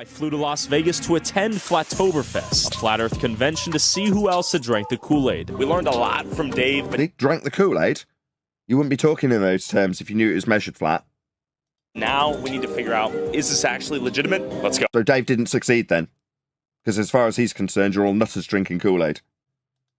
I flew to Las Vegas to attend Flattoberfest, a flat earth convention to see who else had drank the Kool-Aid. We learned a lot from Dave, but He drank the Kool-Aid? You wouldn't be talking in those terms if you knew it was measured flat. now we need to figure out, is this actually legitimate? Let's go. So Dave didn't succeed then? Because as far as he's concerned, you're all nutters drinking Kool-Aid.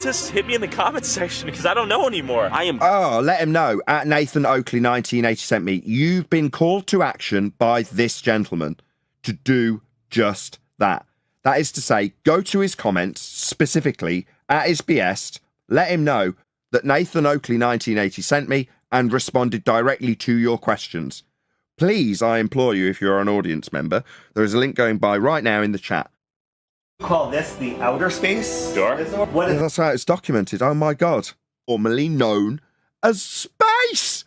Just hit me in the comments section because I don't know anymore. I am... Oh, let him know. At Nathan Oakley 1980 sent me, you've been called to action by this gentleman to do just that. That is to say, go to his comments, specifically at his BS, let him know that Nathan Oakley 1980 sent me and responded directly to your questions. Please, I implore you, if you're an audience member, there is a link going by right now in the chat. Call this the outer space? Sure. What Yeah, is that's how it's documented. Oh my God. Formerly known as space.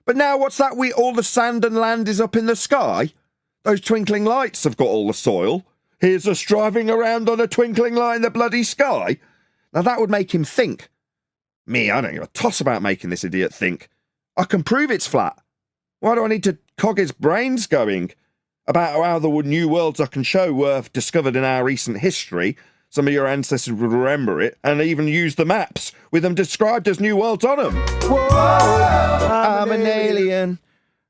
But now what's that? All the sand and land is up in the sky? Those twinkling lights have got all the soil. Here's us driving around on a twinkling light in the bloody sky. Now that would make him think. Me, I don't give a toss about making this idiot think. I can prove it's flat. Why do I need to cog his brains going about how the new worlds I can show were discovered in our recent history? Some of your ancestors would remember it and even use the maps with them described as new worlds on them. Whoa, I'm an alien.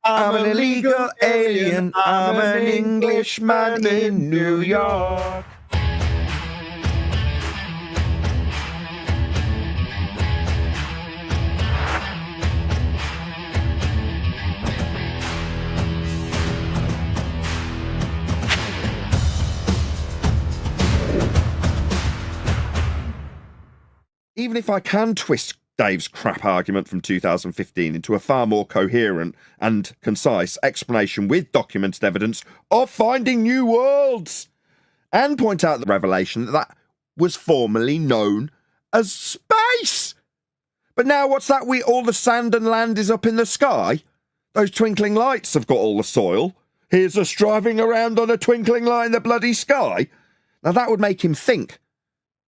I'm an illegal alien. I'm an Englishman in New York. Even if I can twist Dave's crap argument from 2015 into a far more coherent and concise explanation with documented evidence of finding new worlds, and point out the revelation that was formerly known as space. But now what's that? All the sand and land is up in the sky? Those twinkling lights have got all the soil. Here's us driving around on a twinkling light in the bloody sky. Now that would make him think.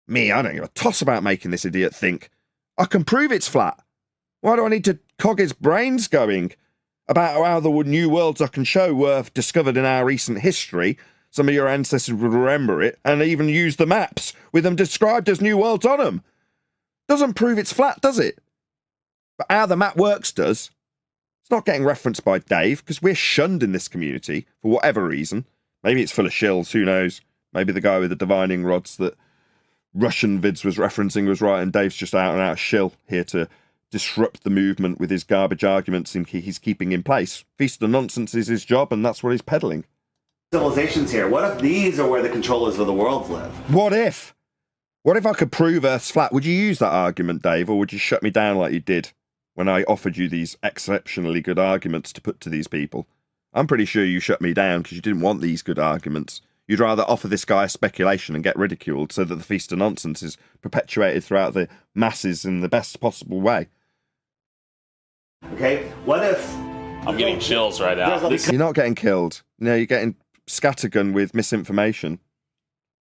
Me, I don't give a toss about making this idiot think. I can prove it's flat. Why do I need to cog his brains going about how the new worlds I can show were discovered in our recent history? Some of your ancestors would remember it and even use the maps with them described as new worlds on them. Doesn't prove it's flat, does it? But how the map works does. It's not getting referenced by Dave because we're shunned in this community for whatever reason. Maybe it's full of shills, who knows? Maybe the guy with the divining rods that Russian vids was referencing was right and Dave's just out and out shill here to disrupt the movement with his garbage arguments he's keeping in place. Feast of Nonsense is his job and that's what he's peddling. civilizations here? What if these are where the controllers of the world live? What if? What if I could prove Earth's flat? Would you use that argument, Dave, or would you shut me down like you did when I offered you these exceptionally good arguments to put to these people? I'm pretty sure you shut me down because you didn't want these good arguments. You'd rather offer this guy a speculation and get ridiculed so that the Feast of Nonsense is perpetuated throughout the masses in the best possible way. Okay, what if... I'm getting chills right now. You're not getting killed. No, you're getting scattergun with misinformation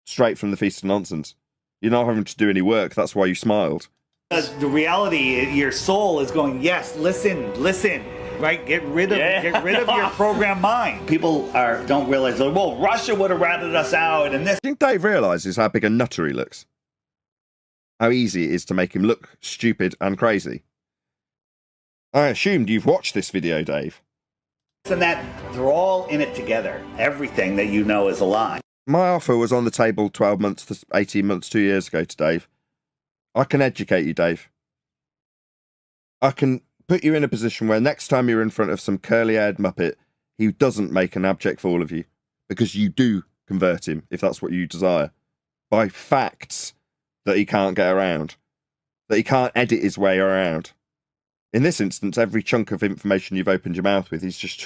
straight from the Feast of Nonsense. You're not having to do any work. That's why you smiled. The reality, your soul is going, yes, listen, right? Get rid of your programmed mind. People don't realize, like, well, Russia would have ratted us out, and this. Do you think Dave realises how big a nutter he looks? How easy it is to make him look stupid and crazy? I assumed you've watched this video, Dave. And that they're all in it together. Everything that you know is a lie. My offer was on the table 12 months to 18 months, 2 years ago to Dave. I can educate you, Dave. I can put you in a position where next time you're in front of some curly-haired muppet, he doesn't make an abject fool of you, because you do convert him, if that's what you desire, by facts that he can't get around, that he can't edit his way around. In this instance, every chunk of information you've opened your mouth with, he's just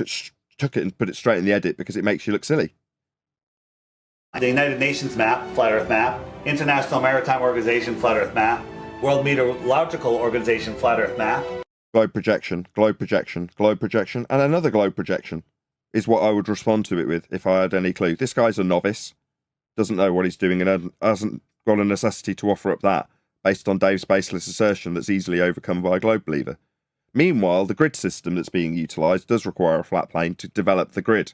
took it and put it straight in the edit because it makes you look silly. The United Nations map, Flat Earth map, International Maritime Organization, Flat Earth map, World Meteorological Organization, Flat Earth map. Globe projection, globe projection, globe projection, and another globe projection is what I would respond to it with if I had any clue. This guy's a novice, doesn't know what he's doing, and hasn't got a necessity to offer up that based on Dave's baseless assertion that's easily overcome by a globe believer. Meanwhile, the grid system that's being utilised does require a flat plane to develop the grid.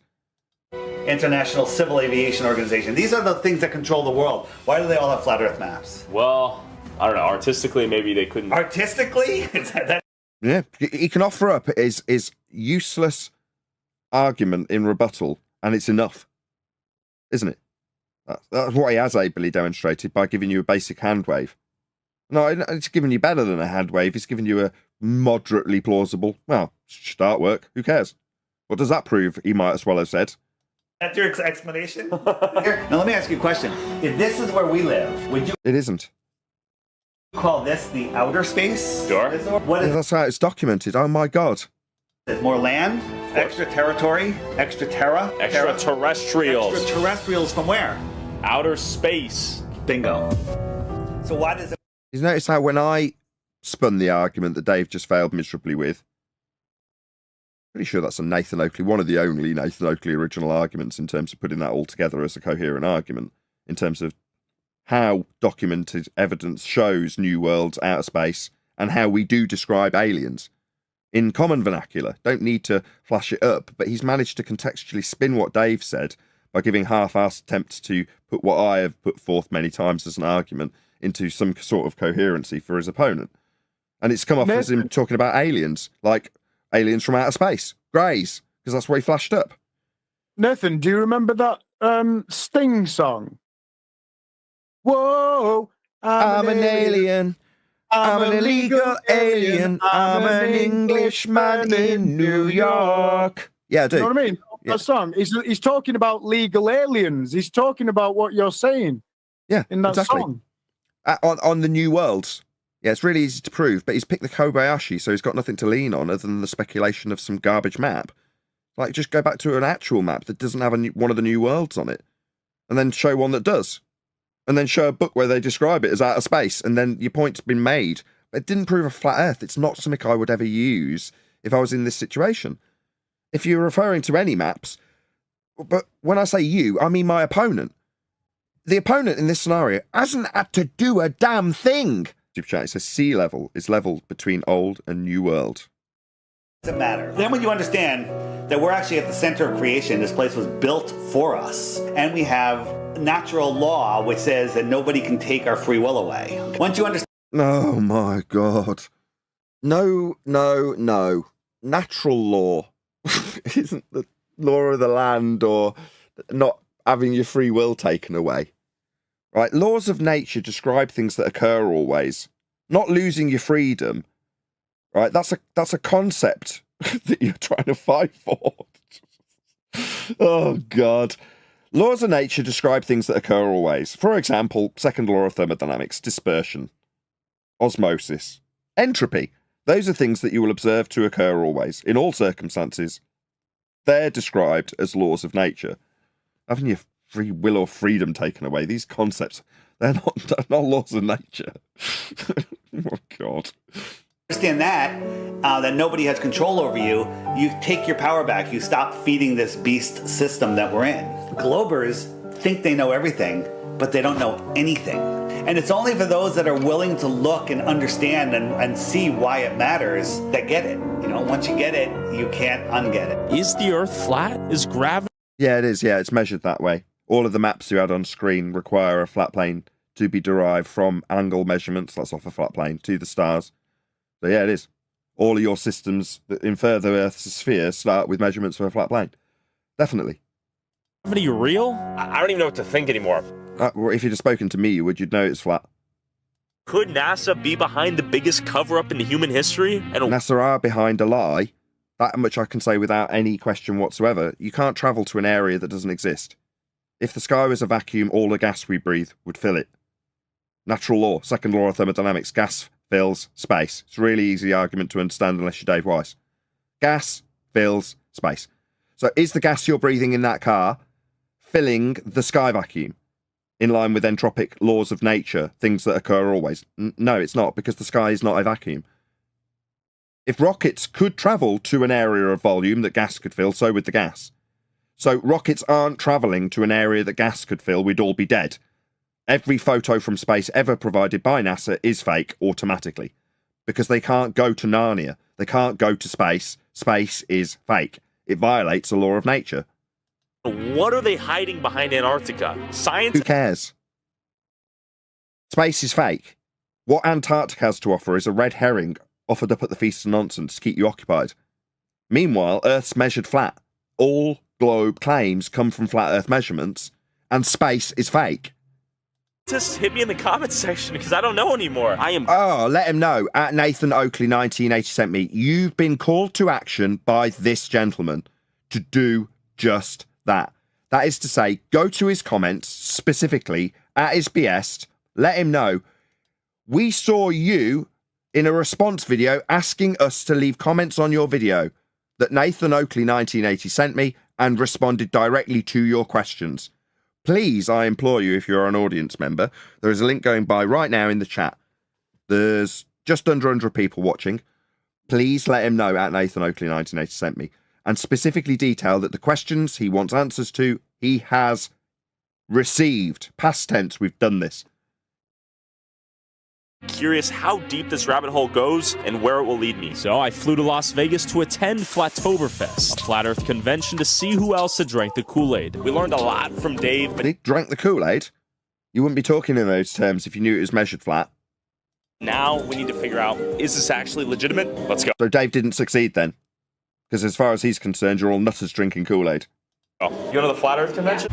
International Civil Aviation Organization. These are the things that control the world. Why do they all have flat Earth maps? Well, I don't know. Artistically, maybe they couldn't. Artistically? Is that Yeah, he can offer up his useless argument in rebuttal, and it's enough, isn't it? That's what he has ably demonstrated by giving you a basic hand wave. No, it's giving you better than a hand wave. It's giving you a moderately plausible, well, start work. Who cares? What does that prove? He might as well have said. That's your explanation? Here, now let me ask you a question. If this is where we live, would you It isn't. call this the outer space? Sure. What Yeah, is that's how it's documented. Oh my God. it? More land? Extra territory? Extra terra? Extraterrestrials. Extraterrestrials from where? Outer space. Bingo. So why does it... You notice how when I spun the argument that Dave just failed miserably with, pretty sure that's a Nathan Oakley, one of the only Nathan Oakley original arguments in terms of putting that all together as a coherent argument, in terms of how documented evidence shows new worlds, outer space, and how we do describe aliens. In common vernacular, don't need to flash it up, but he's managed to contextually spin what Dave said by giving half-assed attempts to put what I have put forth many times as an argument into some sort of coherency for his opponent. And it's come off as him talking about aliens, like aliens from outer space, greys, because that's what he flashed up. Nathan, do you remember that Sting song? Whoa, I'm an alien. I'm an illegal alien. I'm an Englishman in New York. Yeah, I do. You know what I mean? Yeah. That song. He's talking about legal aliens. He's talking about what you're saying. Yeah, in that exactly. song. On the new worlds. Yeah, it's really easy to prove, but he's picked the Kobayashi, so he's got nothing to lean on other than the speculation of some garbage map. Like, just go back to an actual map that doesn't have one of the new worlds on it, and then show one that does. And then show a book where they describe it as outer space, and then your point's been made. But it didn't prove a flat Earth. It's not something I would ever use if I was in this situation. If you're referring to any maps, but when I say you, I mean my opponent. The opponent in this scenario hasn't had to do a damn thing. Chat, it says sea level is leveled between old and new world. Does it matter? Then when you understand that we're actually at the center of creation, this place was built for us, and we have natural law which says that nobody can take our free will away. Once you understand... Oh my God. No. Natural law isn't the law of the land or not having your free will taken away. Right? Laws of nature describe things that occur always. Not losing your freedom. Right? That's a concept that you're trying to fight for. Oh God. Laws of nature describe things that occur always. For example, second law of thermodynamics, dispersion, osmosis, entropy. Those are things that you will observe to occur always, in all circumstances. They're described as laws of nature. Having your free will or freedom taken away, these concepts, they're not laws of nature. Oh, God. Understand that nobody has control over you, you take your power back. You stop feeding this beast system that we're in. Globers think they know everything, but they don't know anything. And it's only for those that are willing to look and understand and see why it matters that get it. You know, once you get it, you can't unget it. Is the Earth flat? Is gravity? Yeah, it is. Yeah, it's measured that way. All of the maps you had on screen require a flat plane to be derived from angle measurements, that's off a flat plane, to the stars. So yeah, it is. All of your systems that infer the Earth's sphere start with measurements for a flat plane. Definitely. Gravity real? I don't even know what to think anymore. If you'd have spoken to me, you'd know it's flat. Could NASA be behind the biggest cover-up in human history? And NASA are behind a lie. That much I can say without any question whatsoever. You can't travel to an area that doesn't exist. If the sky was a vacuum, all the gas we breathe would fill it. Natural law, second law of thermodynamics, gas fills space. It's a really easy argument to understand unless you're Dave Weiss. Gas fills space. So is the gas you're breathing in that car filling the sky vacuum in line with entropic laws of nature, things that occur always? No, it's not, because the sky is not a vacuum. If rockets could travel to an area of volume that gas could fill, so would the gas. So rockets aren't travelling to an area that gas could fill, we'd all be dead. Every photo from space ever provided by NASA is fake automatically, because they can't go to Narnia. They can't go to space. Space is fake. It violates a law of nature. What are they hiding behind Antarctica? Science. Who cares? Space is fake. What Antarctica has to offer is a red herring offered up at the Feast of Nonsense to keep you occupied. Meanwhile, Earth's measured flat. All globe claims come from flat Earth measurements, and space is fake. Just hit me in the comments section because I don't know anymore. I am. Oh, let him know. At Nathan Oakley 1980 sent me, you've been called to action by this gentleman to do just that. That is to say, go to his comments, specifically at his BS, let him know. We saw you in a response video asking us to leave comments on your video that Nathan Oakley 1980 sent me and responded directly to your questions. Please, I implore you, if you're an audience member, there is a link going by right now in the chat. There's just under 100 people watching. Please let him know at Nathan Oakley 1980 sent me, and specifically detail that the questions he wants answers to, he has received. Past tense, we've done this. Curious how deep this rabbit hole goes and where it will lead me. So I flew to Las Vegas to attend Flattoberfest, a flat earth convention, to see who else had drank the Kool-Aid. We learned a lot from Dave. But he drank the Kool-Aid? You wouldn't be talking in those terms if you knew it was measured flat. Now we need to figure out, is this actually legitimate? Let's go. So Dave didn't succeed then? Because as far as he's concerned, you're all nutters drinking Kool-Aid. Oh, you go to the flat earth convention?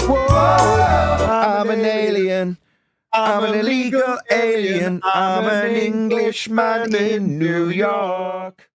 I'm an alien. I'm an illegal alien. I'm an Englishman in New York.